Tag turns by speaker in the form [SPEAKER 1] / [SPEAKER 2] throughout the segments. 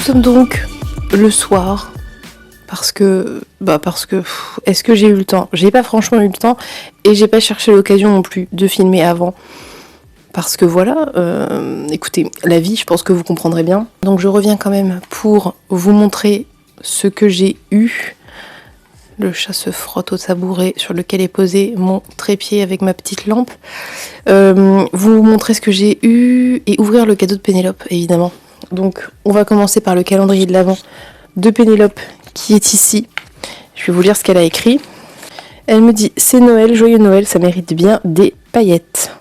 [SPEAKER 1] sommes donc le soir. Parce que est-ce que j'ai eu le temps? J'ai pas franchement eu le temps et j'ai pas cherché l'occasion non plus de filmer avant. Parce que voilà, écoutez, la vie, je pense que vous comprendrez bien. Donc je reviens quand même pour vous montrer ce que j'ai eu. Le chat se frotte au tabouret sur lequel est posé mon trépied avec ma petite lampe. Vous montrer ce que j'ai eu et ouvrir le cadeau de Pénélope, évidemment. Donc on va commencer par le calendrier de l'Avent de Pénélope qui est ici. Je vais vous lire ce qu'elle a écrit. Elle me dit: c'est Noël, joyeux Noël, ça mérite bien des paillettes.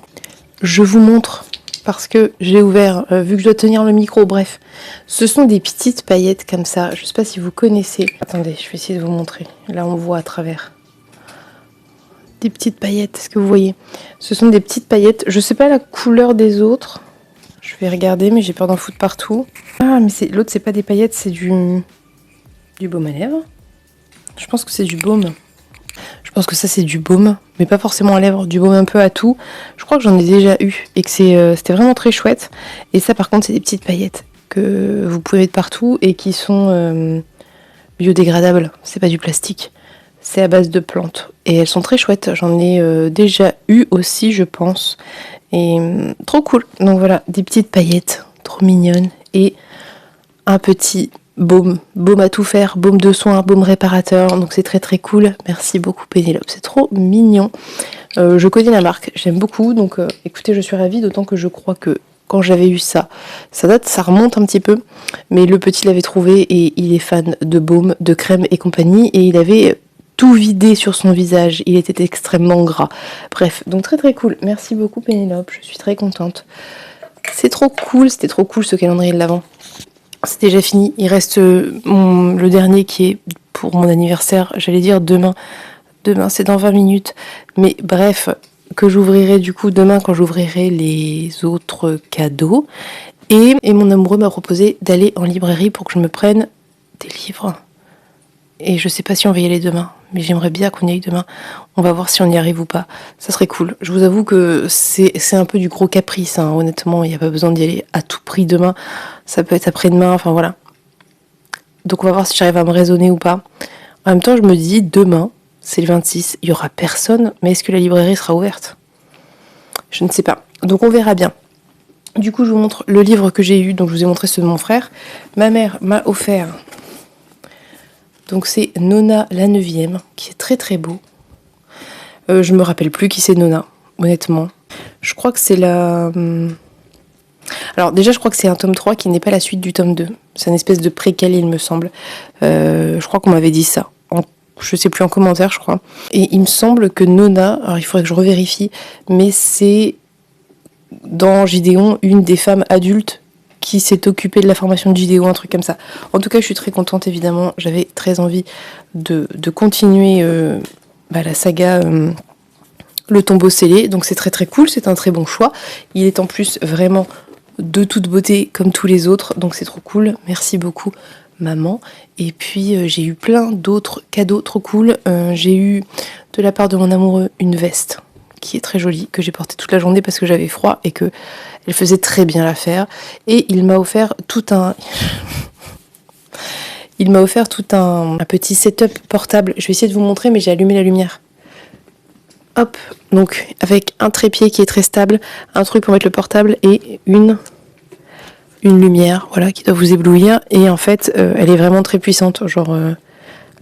[SPEAKER 1] Je vous montre parce que j'ai ouvert, vu que je dois tenir le micro, bref. Ce sont des petites paillettes comme ça. Je sais pas si vous connaissez. Attendez, je vais essayer de vous montrer. Là, on voit à travers. Des petites paillettes, est-ce que vous voyez? Ce sont des petites paillettes. Je sais pas la couleur des autres. Je vais regarder, mais j'ai peur d'en foutre partout. Ah, mais l'autre, c'est pas des paillettes, c'est du baume à lèvres. Je pense que c'est du baume. Je pense que ça c'est du baume, mais pas forcément à lèvres, du baume un peu à tout. Je crois que j'en ai déjà eu et que c'était vraiment très chouette. Et ça par contre c'est des petites paillettes que vous pouvez mettre partout et qui sont biodégradables. C'est pas du plastique, c'est à base de plantes. Et elles sont très chouettes, j'en ai déjà eu aussi je pense. Et trop cool. Donc voilà, des petites paillettes, trop mignonnes. Et un petit baume à tout faire, baume de soin, baume réparateur, donc c'est très très cool. Merci beaucoup Pénélope, c'est trop mignon. Je connais la marque, j'aime beaucoup, donc écoutez, je suis ravie, d'autant que je crois que quand j'avais eu ça date, ça remonte un petit peu, mais le petit l'avait trouvé et il est fan de baume, de crème et compagnie, et il avait tout vidé sur son visage, il était extrêmement gras. Bref, donc très très cool. Merci beaucoup Pénélope, je suis très contente. C'est trop cool, c'était trop cool ce calendrier de l'Avent. C'est déjà fini, il reste le dernier qui est pour mon anniversaire, j'allais dire demain. Demain c'est dans 20 minutes, mais bref, que j'ouvrirai du coup demain quand j'ouvrirai les autres cadeaux. Et mon amoureux m'a proposé d'aller en librairie pour que je me prenne des livres. Et je sais pas si on va y aller demain, mais j'aimerais bien qu'on y aille demain. On va voir si on y arrive ou pas. Ça serait cool. Je vous avoue que c'est un peu du gros caprice, hein. Honnêtement, il n'y a pas besoin d'y aller à tout prix demain. Ça peut être après-demain, enfin voilà. Donc on va voir si j'arrive à me raisonner ou pas. En même temps, je me dis, demain, c'est le 26, il n'y aura personne, mais est-ce que la librairie sera ouverte? Je ne sais pas. Donc on verra bien. Du coup, je vous montre le livre que j'ai eu. Donc je vous ai montré ceux de mon frère. Ma mère m'a offert... Donc c'est Nona la 9e, qui est très très beau. Je me rappelle plus qui c'est Nona, honnêtement. Je crois que c'est la... Alors déjà je crois que c'est un tome 3 qui n'est pas la suite du tome 2. C'est une espèce de préquel il me semble. Je crois qu'on m'avait dit ça. Je sais plus en commentaire je crois. Et il me semble que Nona, alors il faudrait que je revérifie, mais c'est dans Gideon une des femmes adultes qui s'est occupée de la formation de Gideon, un truc comme ça. En tout cas, je suis très contente, évidemment. J'avais très envie de continuer la saga Le Tombeau Scellé. Donc c'est très très cool, c'est un très bon choix. Il est en plus vraiment de toute beauté comme tous les autres. Donc c'est trop cool. Merci beaucoup, maman. Et puis j'ai eu plein d'autres cadeaux trop cool. J'ai eu de la part de mon amoureux une veste qui est très jolie, que j'ai portée toute la journée parce que j'avais froid et que elle faisait très bien l'affaire. Et il m'a offert tout un petit setup portable. Je vais essayer de vous montrer, mais j'ai allumé la lumière. Hop, donc avec un trépied qui est très stable, un truc pour mettre le portable et une lumière, voilà, qui doit vous éblouir. Et en fait, elle est vraiment très puissante, genre...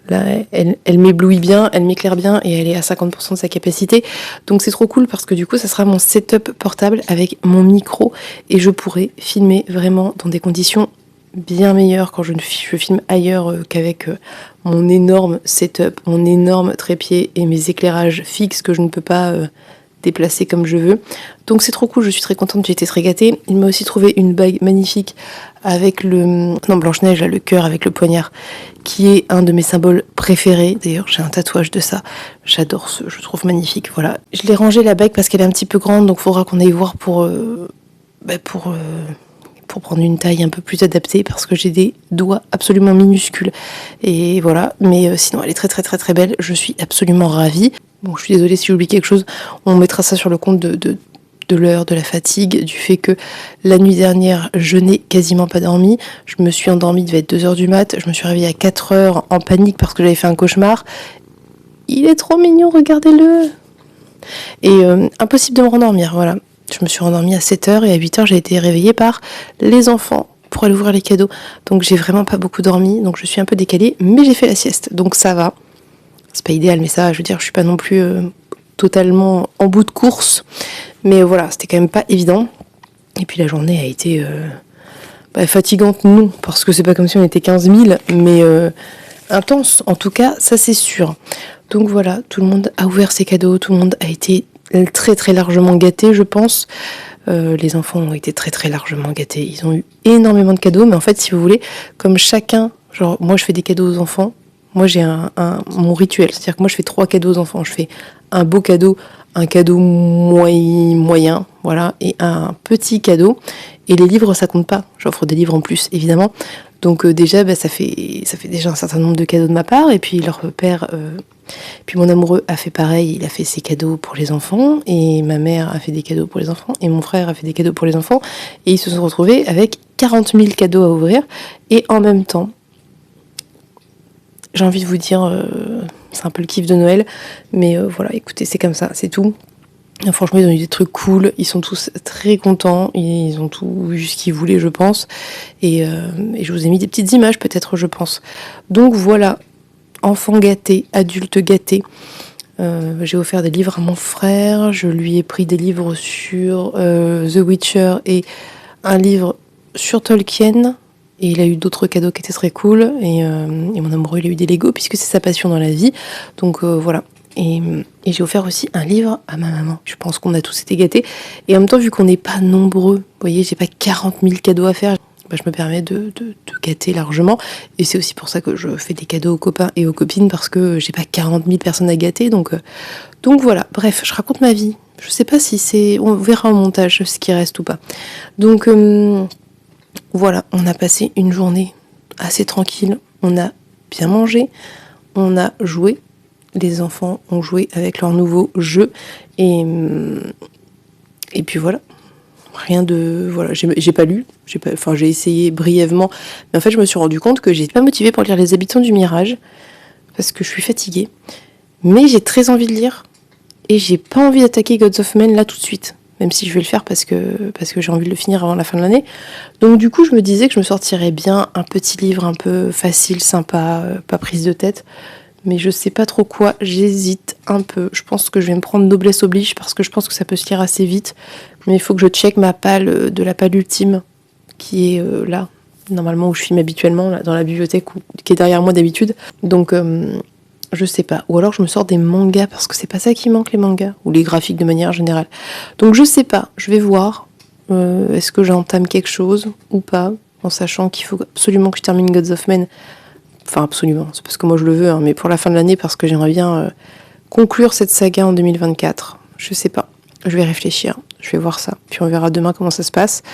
[SPEAKER 1] Là, elle m'éblouit bien, elle m'éclaire bien et elle est à 50% de sa capacité. Donc c'est trop cool parce que du coup, ça sera mon setup portable avec mon micro et je pourrai filmer vraiment dans des conditions bien meilleures quand je filme ailleurs qu'avec mon énorme setup, mon énorme trépied et mes éclairages fixes que je ne peux pas déplacer comme je veux. Donc c'est trop cool, je suis très contente, j'ai été très gâtée. Il m'a aussi trouvé une bague magnifique avec Blanche-Neige, là, le cœur avec le poignard, qui est un de mes symboles préférés. D'ailleurs, j'ai un tatouage de ça. J'adore je trouve magnifique, voilà. Je l'ai rangé la bague parce qu'elle est un petit peu grande, donc il faudra qu'on aille voir pour prendre une taille un peu plus adaptée parce que j'ai des doigts absolument minuscules. Et voilà, mais sinon elle est très très très très belle, je suis absolument ravie. Bon, je suis désolée si j'oublie quelque chose, on mettra ça sur le compte de de l'heure, de la fatigue, du fait que la nuit dernière, je n'ai quasiment pas dormi. Je me suis endormie, il devait être 2h du mat. Je me suis réveillée à 4h en panique parce que j'avais fait un cauchemar. Il est trop mignon, regardez-le. Et impossible de me rendormir, voilà. Je me suis rendormie à 7h et à 8h, j'ai été réveillée par les enfants pour aller ouvrir les cadeaux. Donc j'ai vraiment pas beaucoup dormi, donc je suis un peu décalée, mais j'ai fait la sieste, donc ça va. C'est pas idéal, mais ça va, je veux dire, je suis pas non plus totalement en bout de course. Mais voilà, c'était quand même pas évident. Et puis la journée a été fatigante, non, parce que c'est pas comme si on était 15 000, mais intense, en tout cas, ça c'est sûr. Donc voilà, tout le monde a ouvert ses cadeaux, tout le monde a été très très largement gâté, je pense. Les enfants ont été très très largement gâtés. Ils ont eu énormément de cadeaux, mais en fait, si vous voulez, comme chacun, genre moi je fais des cadeaux aux enfants, moi j'ai mon rituel, c'est-à-dire que moi je fais 3 cadeaux aux enfants. Je fais un beau cadeau, un cadeau moyen, voilà, et un petit cadeau. Et les livres, ça compte pas. J'offre des livres en plus, évidemment. Donc déjà, ça fait déjà un certain nombre de cadeaux de ma part. Et puis leur père, puis mon amoureux a fait pareil. Il a fait ses cadeaux pour les enfants. Et ma mère a fait des cadeaux pour les enfants. Et mon frère a fait des cadeaux pour les enfants. Et ils se sont retrouvés avec 40 000 cadeaux à ouvrir. Et en même temps, j'ai envie de vous dire, c'est un peu le kiff de Noël. Mais voilà, écoutez, c'est comme ça, c'est tout. Franchement, ils ont eu des trucs cool, ils sont tous très contents, ils ont tout eu ce qu'ils voulaient, je pense. Et je vous ai mis des petites images, peut-être, je pense. Donc voilà, enfant gâté, adulte gâté. J'ai offert des livres à mon frère, je lui ai pris des livres sur The Witcher et un livre sur Tolkien. Et il a eu d'autres cadeaux qui étaient très cool. Et mon amoureux, il a eu des Lego, puisque c'est sa passion dans la vie. Donc voilà. Et j'ai offert aussi un livre à ma maman. Je pense qu'on a tous été gâtés. Et en même temps, vu qu'on n'est pas nombreux, vous voyez, j'ai pas 40 000 cadeaux à faire, je me permets de gâter largement. Et c'est aussi pour ça que je fais des cadeaux aux copains et aux copines, parce que j'ai pas 40 000 personnes à gâter. Donc voilà, bref, je raconte ma vie. Je sais pas si c'est... On verra au montage ce qui reste ou pas. Donc voilà, on a passé une journée assez tranquille. On a bien mangé, on a joué. Les enfants ont joué avec leur nouveau jeu et puis voilà, rien de... Voilà, j'ai pas lu, j'ai essayé brièvement, mais en fait je me suis rendu compte que j'étais pas motivée pour lire Les Habitants du Mirage, parce que je suis fatiguée, mais j'ai très envie de lire, et j'ai pas envie d'attaquer Gods of Men là tout de suite, même si je vais le faire parce que j'ai envie de le finir avant la fin de l'année. Donc du coup je me disais que je me sortirais bien un petit livre un peu facile, sympa, pas prise de tête. Mais je sais pas trop quoi, j'hésite un peu. Je pense que je vais me prendre Noblesse Oblige parce que je pense que ça peut se lire assez vite. Mais il faut que je check ma palle de la palle ultime qui est là, normalement où je filme habituellement, là, dans la bibliothèque qui est derrière moi d'habitude. Donc je sais pas. Ou alors je me sors des mangas parce que c'est pas ça qui manque, les mangas. Ou les graphiques de manière générale. Donc je sais pas, je vais voir. Est-ce que j'entame quelque chose ou pas, en sachant qu'il faut absolument que je termine Gods of Men. Enfin, absolument, c'est parce que moi je le veux, hein, mais pour la fin de l'année, parce que j'aimerais bien conclure cette saga en 2024. Je sais pas, je vais réfléchir, je vais voir ça, puis on verra demain comment ça se passe.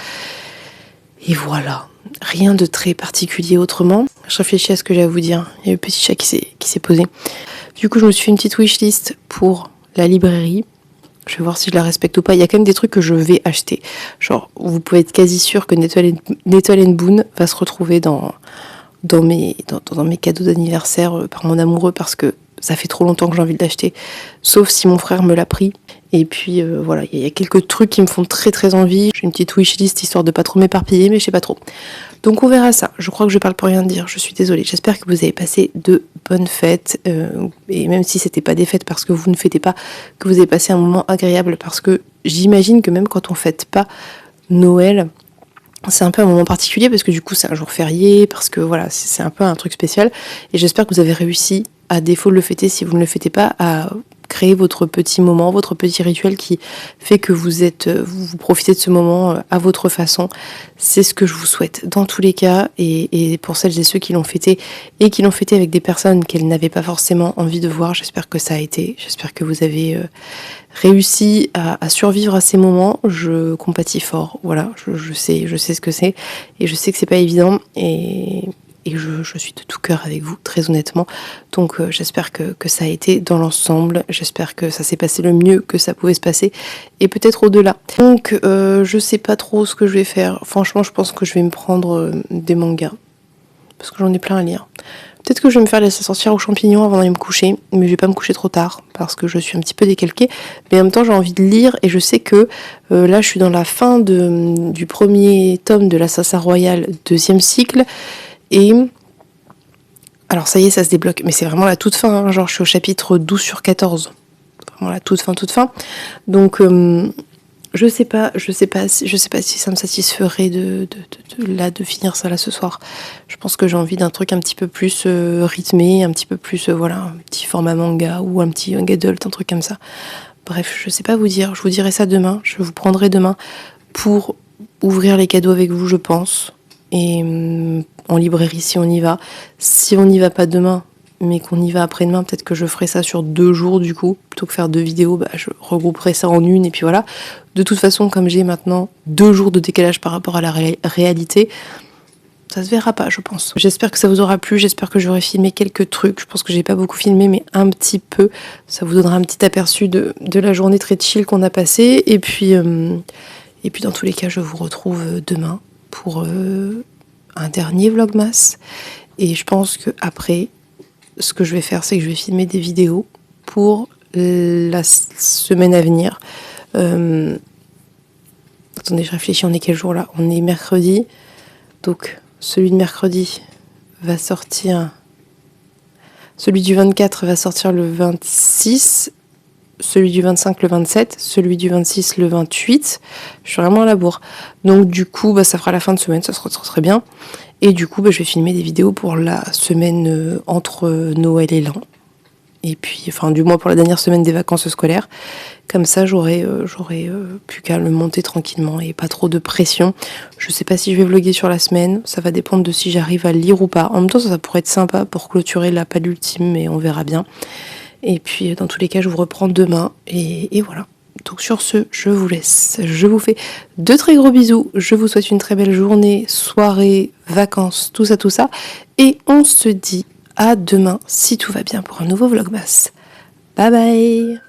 [SPEAKER 1] Et voilà, rien de très particulier autrement. Je réfléchis à ce que j'ai à vous dire. Il y a le petit chat qui s'est posé. Du coup, je me suis fait une petite wishlist pour la librairie. Je vais voir si je la respecte ou pas. Il y a quand même des trucs que je vais acheter. Genre, vous pouvez être quasi sûr que Nettle Boone va se retrouver dans mes cadeaux d'anniversaire par mon amoureux, parce que ça fait trop longtemps que j'ai envie de l'acheter, sauf si mon frère me l'a pris. Et puis voilà, il y a quelques trucs qui me font très très envie. J'ai une petite wishlist histoire de pas trop m'éparpiller, mais je sais pas trop. Donc on verra ça. Je crois que je parle pour rien dire, je suis désolée. J'espère que vous avez passé de bonnes fêtes, et même si c'était pas des fêtes parce que vous ne fêtez pas, que vous avez passé un moment agréable, parce que j'imagine que même quand on fête pas Noël, c'est un peu un moment particulier, parce que du coup c'est un jour férié, parce que voilà, c'est un peu un truc spécial. Et j'espère que vous avez réussi, à défaut de le fêter, si vous ne le fêtez pas, à créer votre petit moment, votre petit rituel qui fait que vous profitez de ce moment à votre façon. C'est ce que je vous souhaite dans tous les cas, et pour celles et ceux qui l'ont fêté, et qui l'ont fêté avec des personnes qu'elles n'avaient pas forcément envie de voir, j'espère que ça a été, j'espère que vous avez réussi à survivre à ces moments. Je compatis fort, voilà, je sais ce que c'est, et je sais que c'est pas évident, et et je suis de tout cœur avec vous, très honnêtement. Donc j'espère que ça a été dans l'ensemble, j'espère que ça s'est passé le mieux que ça pouvait se passer, et peut-être au-delà. Donc je sais pas trop ce que je vais faire. Franchement, je pense que je vais me prendre des mangas, parce que j'en ai plein à lire. Peut-être que je vais me faire laisser sortir aux champignons avant d'aller me coucher, mais je vais pas me coucher trop tard, parce que je suis un petit peu décalquée. Mais en même temps, j'ai envie de lire, et je sais que là, je suis dans la fin du premier tome de l'Assassin Royal, 2e cycle, et... Alors ça y est, ça se débloque, mais c'est vraiment la toute fin, hein. Genre je suis au chapitre 12 sur 14. Vraiment la toute fin. Donc je sais pas si ça me satisferait de finir ça là ce soir. Je pense que j'ai envie d'un truc un petit peu plus rythmé, un petit peu plus voilà, un petit format manga ou un petit young adult, un truc comme ça. Bref, je sais pas vous dire, je vous dirai ça demain, je vous prendrai demain pour ouvrir les cadeaux avec vous, je pense. Et en librairie si on y va. Si on n'y va pas demain, mais qu'on y va après-demain, peut-être que je ferai ça sur 2 jours du coup. Plutôt que faire 2 vidéos, je regrouperai ça en une et puis voilà. De toute façon, comme j'ai maintenant 2 jours de décalage par rapport à la réalité, ça se verra pas, je pense. J'espère que ça vous aura plu, j'espère que j'aurai filmé quelques trucs. Je pense que j'ai pas beaucoup filmé, mais un petit peu. Ça vous donnera un petit aperçu de la journée très chill qu'on a passée. Et puis dans tous les cas, je vous retrouve demain pour un dernier vlogmas. Et je pense que après, ce que je vais faire, c'est que je vais filmer des vidéos pour la semaine à venir. Attendez, je réfléchis, on est quel jour là? On est mercredi. Donc, celui de mercredi va sortir... Celui du 24 va sortir le 26... Celui du 25 le 27, celui du 26 le 28. Je suis vraiment à la bourre. Donc du coup, ça fera la fin de semaine, ça sera très bien. Et du coup, je vais filmer des vidéos pour la semaine entre Noël et l'an. Et puis, enfin, du moins pour la dernière semaine des vacances scolaires. Comme ça, j'aurai plus qu'à le monter tranquillement et pas trop de pression. Je sais pas si je vais vlogger sur la semaine. Ça va dépendre de si j'arrive à le lire ou pas. En même temps, ça pourrait être sympa pour clôturer la palle ultime, mais on verra bien. Et puis dans tous les cas, je vous reprends demain. Et voilà. Donc sur ce, je vous laisse. Je vous fais de très gros bisous. Je vous souhaite une très belle journée, soirée, vacances, tout ça. Et on se dit à demain, si tout va bien, pour un nouveau vlogmas. Bye bye!